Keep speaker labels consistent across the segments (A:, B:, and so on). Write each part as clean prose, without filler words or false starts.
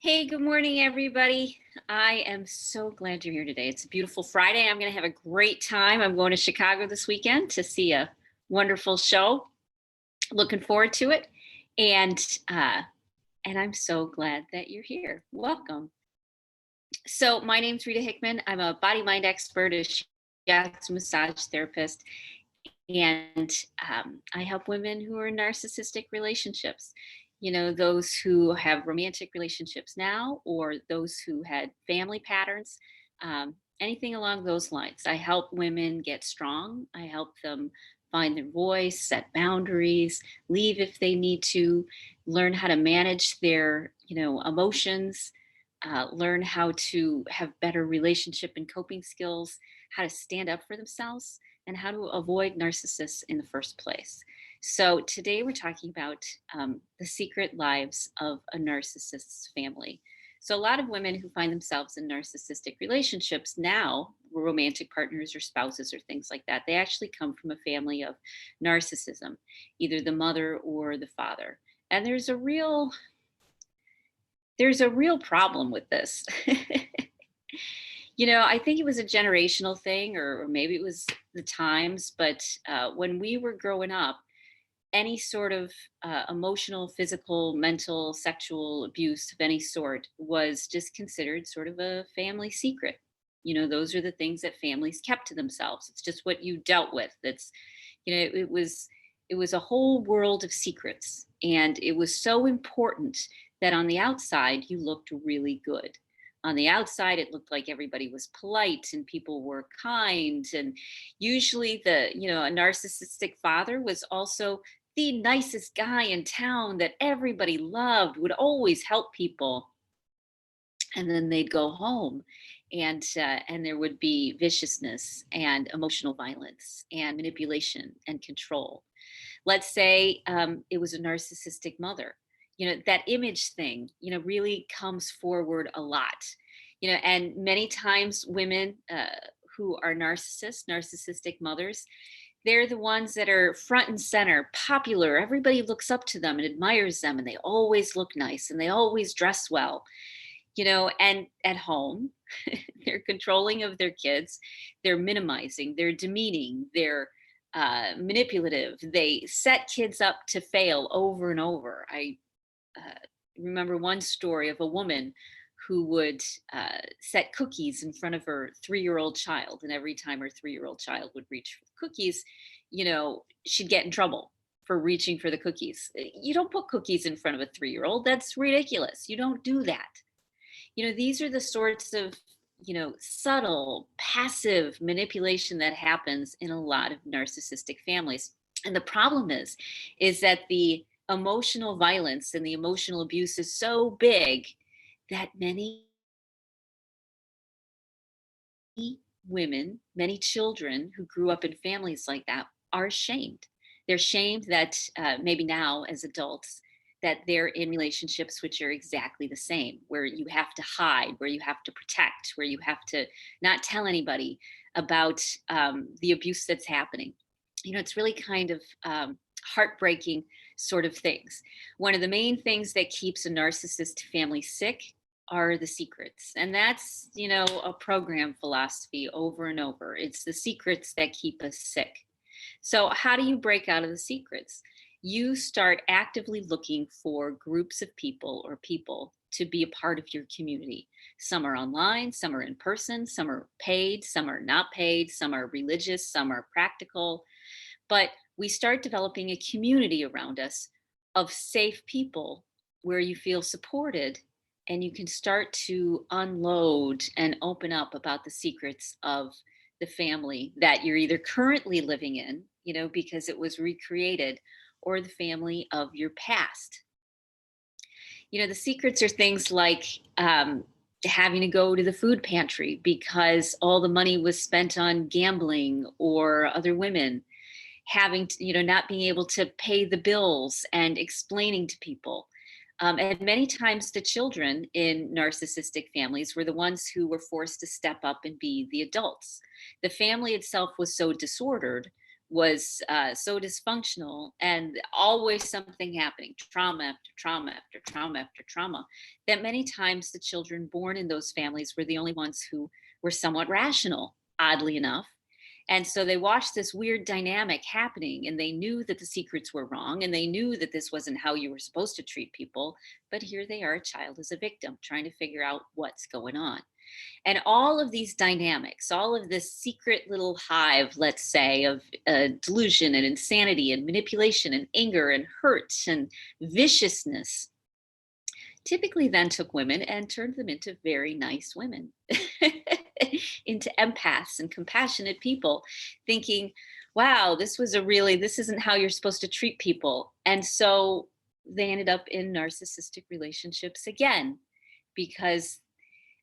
A: Hey, good morning, everybody. I am so glad you're here today. It's a beautiful Friday. I'm going to have a great time. I'm going to Chicago this weekend to see a wonderful show. Looking forward to it, and uh, and I'm so glad that you're here. Welcome. So, my name's Rita Hickman. I'm a body mind expert, a shiatsu massage therapist, and I help women who are in narcissistic relationships. Those who have romantic relationships now, or those who had family patterns, anything along those lines. I help women get strong. I help them find their voice, set boundaries, leave if they need to, learn how to manage their, emotions, learn how to have better relationship and coping skills, how to stand up for themselves, and how to avoid narcissists in the first place. So, today we're talking about the secret lives of a narcissist's family. So, a lot of women who find themselves in narcissistic relationships now, romantic partners or spouses or things like that, they actually come from a family of narcissism, either the mother or the father. And there's a real problem with this. I think it was a generational thing, or maybe it was the times, but when we were growing up, any sort of emotional, physical, mental, sexual abuse of any sort was just considered sort of a family secret. Those are the things that families kept to themselves. It's just what you dealt with. It was a whole world of secrets, and it was so important that on the outside you looked really good. On the outside, it looked like everybody was polite and people were kind, and usually a narcissistic father was also the nicest guy in town that everybody loved, would always help people. And then they'd go home, and there would be viciousness and emotional violence and manipulation and control. Let's say it was a narcissistic mother. That image thing, really comes forward a lot. And many times women who are narcissistic mothers, they're the ones that are front and center, popular. Everybody looks up to them and admires them, and they always look nice and they always dress well. And at home, they're controlling of their kids, they're minimizing, they're demeaning, they're manipulative. They set kids up to fail over and over. I uh, remember one story of a woman who would set cookies in front of her 3-year-old child. And every time her 3-year-old child would reach for the cookies, she'd get in trouble for reaching for the cookies. You don't put cookies in front of a 3-year-old. That's ridiculous. You don't do that. These are the sorts of, subtle, passive manipulation that happens in a lot of narcissistic families. And the problem is that the emotional violence and the emotional abuse is so big that many women, many children who grew up in families like that are ashamed. They're ashamed that maybe now as adults, that they're in relationships which are exactly the same, where you have to hide, where you have to protect, where you have to not tell anybody about the abuse that's happening. It's really kind of heartbreaking sort of things. One of the main things that keeps a narcissist family sick are the secrets. And that's, a program philosophy over and over. It's the secrets that keep us sick. So, how do you break out of the secrets? You start actively looking for groups of people or people to be a part of your community. Some are online, some are in person, some are paid, some are not paid, some are religious, some are practical. But we start developing a community around us of safe people where you feel supported, and you can start to unload and open up about the secrets of the family that you're either currently living in, because it was recreated, or the family of your past. The secrets are things like having to go to the food pantry because all the money was spent on gambling or other women, having to, not being able to pay the bills and explaining to people. And many times the children in narcissistic families were the ones who were forced to step up and be the adults. The family itself was so disordered was so dysfunctional, and always something happening, trauma after trauma after trauma after trauma, that many times the children born in those families were the only ones who were somewhat rational, oddly enough. And so they watched this weird dynamic happening, and they knew that the secrets were wrong, and they knew that this wasn't how you were supposed to treat people. But here they are, a child as a victim, trying to figure out what's going on. And all of these dynamics, all of this secret little hive, let's say, of delusion and insanity and manipulation and anger and hurt and viciousness, typically then took women and turned them into very nice women, into empaths and compassionate people, thinking, wow, this isn't how you're supposed to treat people. And so they ended up in narcissistic relationships again, because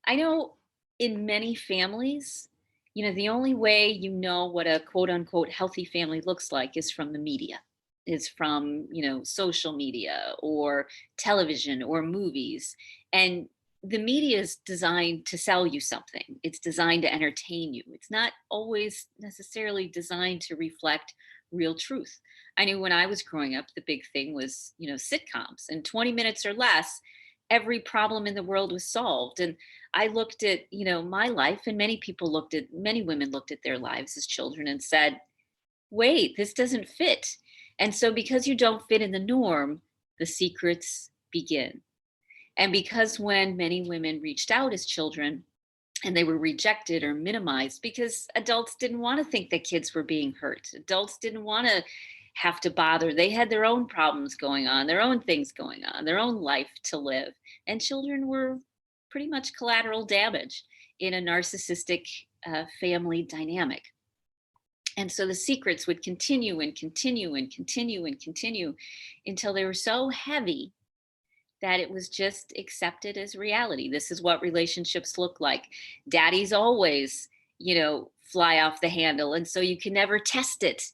A: I know in many families, the only way you know what a quote unquote healthy family looks like is from the media, is from, social media or television or movies. And the media is designed to sell you something, it's designed to entertain you. It's not always necessarily designed to reflect real truth. I knew when I was growing up, the big thing was, sitcoms, and 20 minutes or less, every problem in the world was solved. And I looked at, my life, and many women looked at their lives as children and said, wait, this doesn't fit. And so because you don't fit in the norm, the secrets begin. And because when many women reached out as children and they were rejected or minimized, because adults didn't want to think that kids were being hurt, adults didn't want to have to bother. They had their own problems going on, their own things going on, their own life to live. And children were pretty much collateral damage in a narcissistic family dynamic. And so the secrets would continue and continue and continue and continue until they were so heavy that it was just accepted as reality. This is what relationships look like. Daddy's always, fly off the handle. And so you can never test it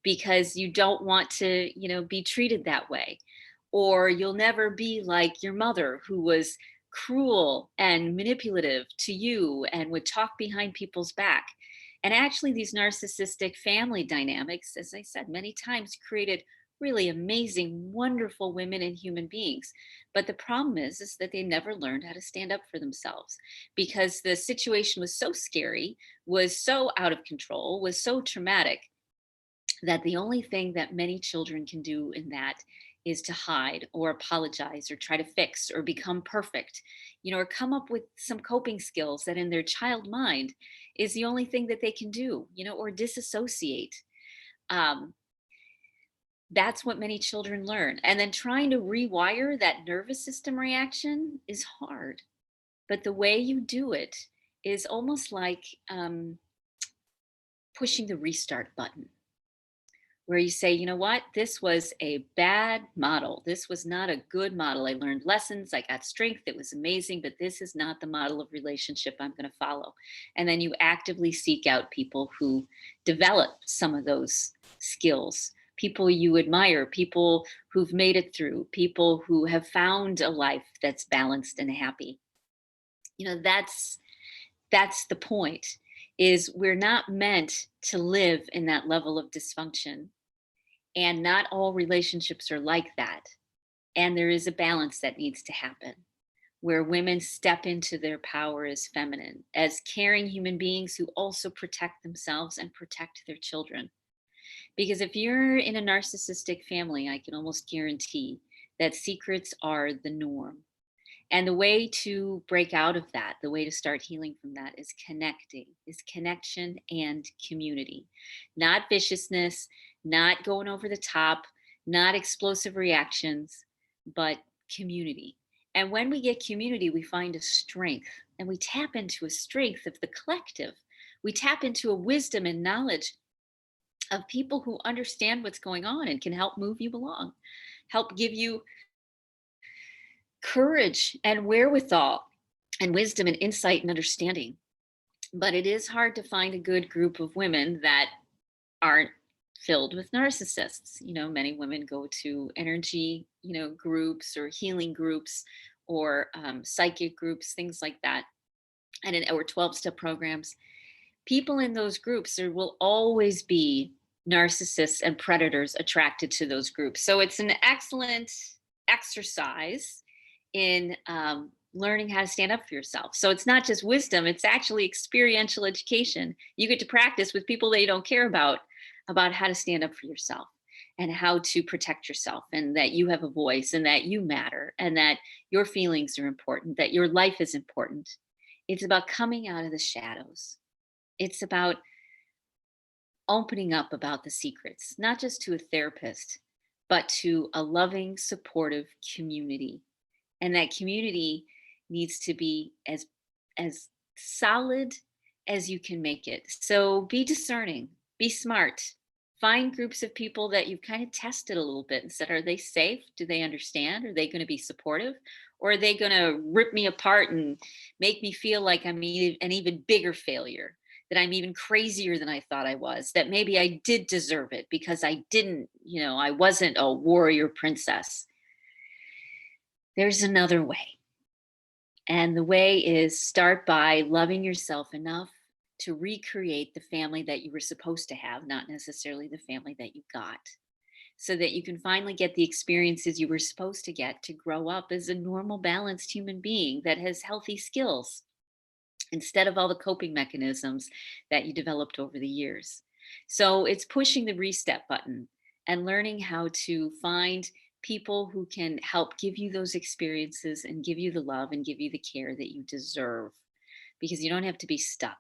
A: because you don't want to, be treated that way. Or you'll never be like your mother, who was cruel and manipulative to you and would talk behind people's back. And actually, these narcissistic family dynamics, as I said many times, created really amazing, wonderful women and human beings. But the problem is that they never learned how to stand up for themselves, because the situation was so scary, was so out of control, was so traumatic, that the only thing that many children can do in that is to hide or apologize or try to fix or become perfect, or come up with some coping skills that in their child mind is the only thing that they can do, or disassociate. Um, that's what many children learn. And then trying to rewire that nervous system reaction is hard. But the way you do it is almost like pushing the restart button, where you say, you know what, this was a bad model. This was not a good model. I learned lessons, I got strength, it was amazing, but this is not the model of relationship I'm going to follow. And then you actively seek out people who develop some of those skills, people you admire, people who've made it through, people who have found a life that's balanced and happy. That's the point, is we're not meant to live in that level of dysfunction. And not all relationships are like that. And there is a balance that needs to happen, where women step into their power as feminine, as caring human beings who also protect themselves and protect their children. Because if you're in a narcissistic family, I can almost guarantee that secrets are the norm. And the way to break out of that, the way to start healing from that, is connection and community. Not viciousness, not going over the top, not explosive reactions, but community. And when we get community, we find a strength, and we tap into a strength of the collective. We tap into a wisdom and knowledge of people who understand what's going on and can help move you along, help give you courage and wherewithal and wisdom and insight and understanding. But it is hard to find a good group of women that aren't filled with narcissists. Many women go to energy, groups or healing groups or psychic groups, things like that, or 12-step programs. People in those groups, there will always be narcissists and predators attracted to those groups. So it's an excellent exercise in learning how to stand up for yourself. So it's not just wisdom, it's actually experiential education. You get to practice with people that you don't care about how to stand up for yourself and how to protect yourself, and that you have a voice, and that you matter, and that your feelings are important, that your life is important. It's about coming out of the shadows. It's about opening up about the secrets, not just to a therapist, but to a loving, supportive community. And that community needs to be as solid as you can make it. So be discerning, be smart. Find groups of people that you've kind of tested a little bit and said, are they safe? Do they understand? Are they going to be supportive? Or are they going to rip me apart and make me feel like I'm an even bigger failure? That I'm even crazier than I thought I was, that maybe I did deserve it because I didn't, I wasn't a warrior princess. There's another way. And the way is, start by loving yourself enough to recreate the family that you were supposed to have, not necessarily the family that you got, so that you can finally get the experiences you were supposed to get to grow up as a normal, balanced human being that has healthy skills, instead of all the coping mechanisms that you developed over the years. So it's pushing the reset button and learning how to find people who can help give you those experiences and give you the love and give you the care that you deserve, because you don't have to be stuck.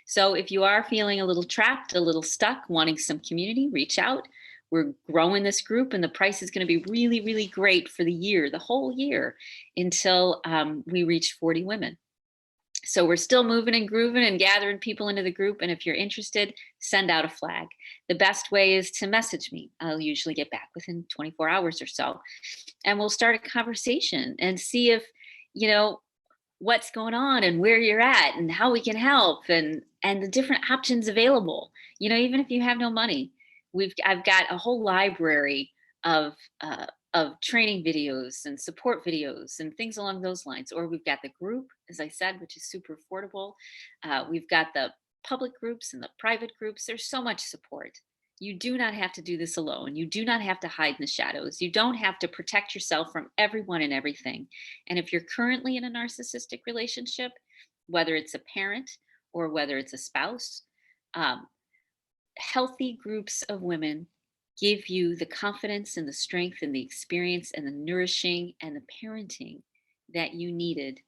A: So if you are feeling a little trapped, a little stuck, wanting some community, reach out. We're growing this group, and the price is going to be really, really great for the year, the whole year, until we reach 40 women. So we're still moving and grooving and gathering people into the group. And if you're interested, send out a flag. The best way is to message me. I'll usually get back within 24 hours or so. And we'll start a conversation and see if, what's going on and where you're at and how we can help, and the different options available. Even if you have no money, I've got a whole library of training videos and support videos and things along those lines. Or we've got the group, as I said, which is super affordable. We've got the public groups and the private groups. There's so much support. You do not have to do this alone. You do not have to hide in the shadows. You don't have to protect yourself from everyone and everything. And if you're currently in a narcissistic relationship, whether it's a parent or whether it's a spouse, healthy groups of women give you the confidence and the strength and the experience and the nourishing and the parenting that you needed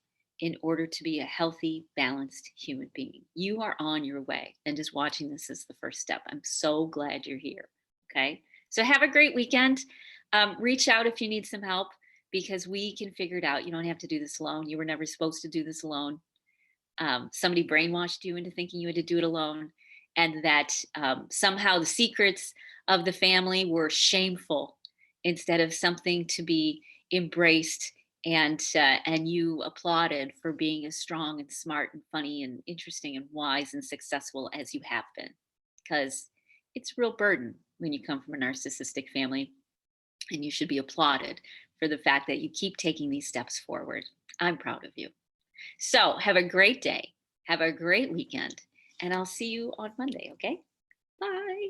A: in order to be a healthy, balanced human being. You are on your way, and just watching this is the first step. I'm so glad you're here. Okay. So have a great weekend. Reach out if you need some help, because we can figure it out. You don't have to do this alone. You were never supposed to do this alone. Somebody brainwashed you into thinking you had to do it alone, and that somehow the secrets of the family were shameful instead of something to be embraced, and you applauded for being as strong and smart and funny and interesting and wise and successful as you have been. Because it's a real burden when you come from a narcissistic family, and you should be applauded for the fact that you keep taking these steps forward. I'm proud of you. So have a great day. Have a great weekend. And I'll see you on Monday, okay? Bye.